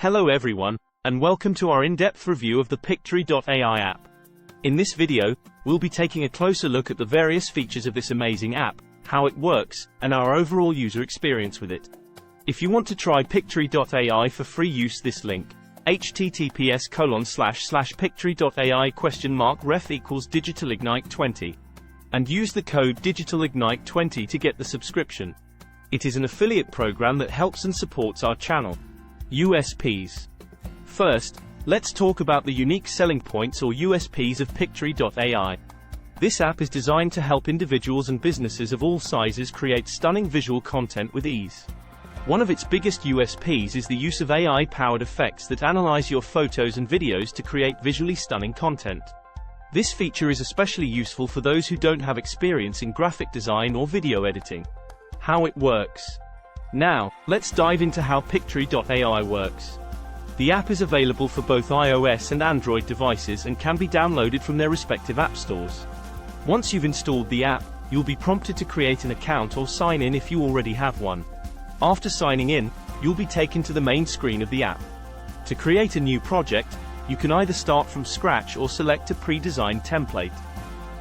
Hello everyone, and welcome to our in-depth review of the Pictory.ai app. In this video, we'll be taking a closer look at the various features of this amazing app, how it works, and our overall user experience with it. If you want to try Pictory.ai for free, use this link, https://pictory.ai?ref=digitalignite20, and use the code digitalignite20 to get the subscription. It is an affiliate program that helps and supports our channel. USPs. First, let's talk about the unique selling points or USPs of Pictory.ai. This app is designed to help individuals and businesses of all sizes create stunning visual content with ease. One of its biggest USPs is the use of AI-powered effects that analyze your photos and videos to create visually stunning content. This feature is especially useful for those who don't have experience in graphic design or video editing. How it works. Now, let's dive into how Pictory.ai works. The app is available for both iOS and Android devices and can be downloaded from their respective app stores. Once you've installed the app, you'll be prompted to create an account or sign in if you already have one. After signing in, you'll be taken to the main screen of the app. To create a new project, you can either start from scratch or select a pre-designed template.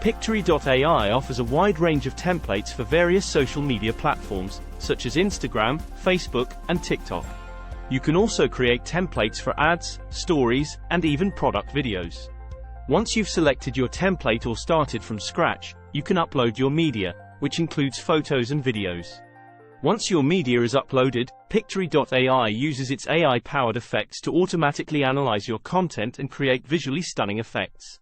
Pictory.ai offers a wide range of templates for various social media platforms, such as Instagram, Facebook, and TikTok. You can also create templates for ads, stories, and even product videos. Once you've selected your template or started from scratch, you can upload your media, which includes photos and videos. Once your media is uploaded, Pictory.ai uses its AI-powered effects to automatically analyze your content and create visually stunning effects.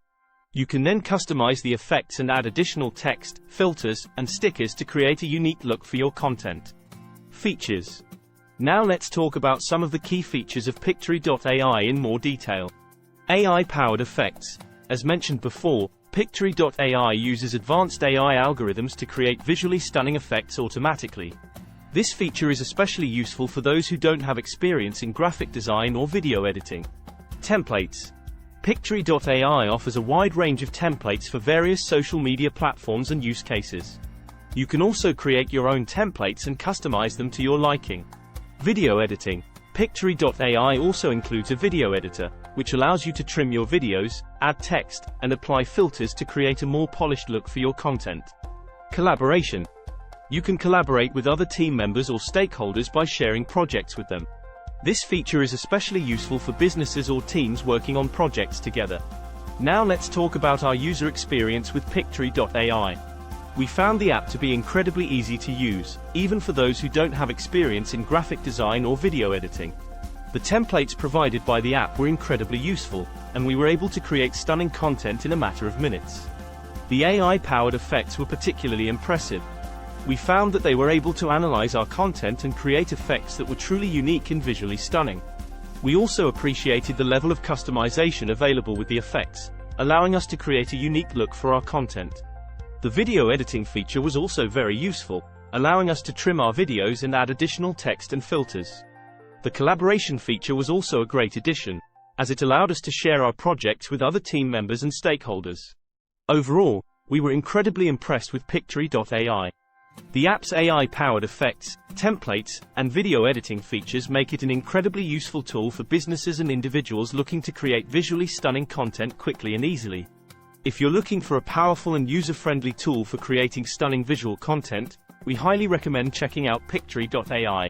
You can then customize the effects and add additional text, filters, and stickers to create a unique look for your content. Features. Now let's talk about some of the key features of Pictory.ai in more detail. AI-powered effects. As mentioned before, Pictory.ai uses advanced AI algorithms to create visually stunning effects automatically. This feature is especially useful for those who don't have experience in graphic design or video editing. Templates. Pictory.ai offers a wide range of templates for various social media platforms and use cases. You can also create your own templates and customize them to your liking. Video editing. Pictory.ai also includes a video editor, which allows you to trim your videos, add text, and apply filters to create a more polished look for your content. Collaboration. You can collaborate with other team members or stakeholders by sharing projects with them. This feature is especially useful for businesses or teams working on projects together. Now let's talk about our user experience with Pictory.ai. We found the app to be incredibly easy to use, even for those who don't have experience in graphic design or video editing. The templates provided by the app were incredibly useful, and we were able to create stunning content in a matter of minutes. The AI-powered effects were particularly impressive. We found that they were able to analyze our content and create effects that were truly unique and visually stunning. We also appreciated the level of customization available with the effects, allowing us to create a unique look for our content. The video editing feature was also very useful, allowing us to trim our videos and add additional text and filters. The collaboration feature was also a great addition, as it allowed us to share our projects with other team members and stakeholders. Overall, we were incredibly impressed with Pictory.ai. The app's AI-powered effects, templates, and video editing features make it an incredibly useful tool for businesses and individuals looking to create visually stunning content quickly and easily. If you're looking for a powerful and user-friendly tool for creating stunning visual content, we highly recommend checking out Pictory.ai.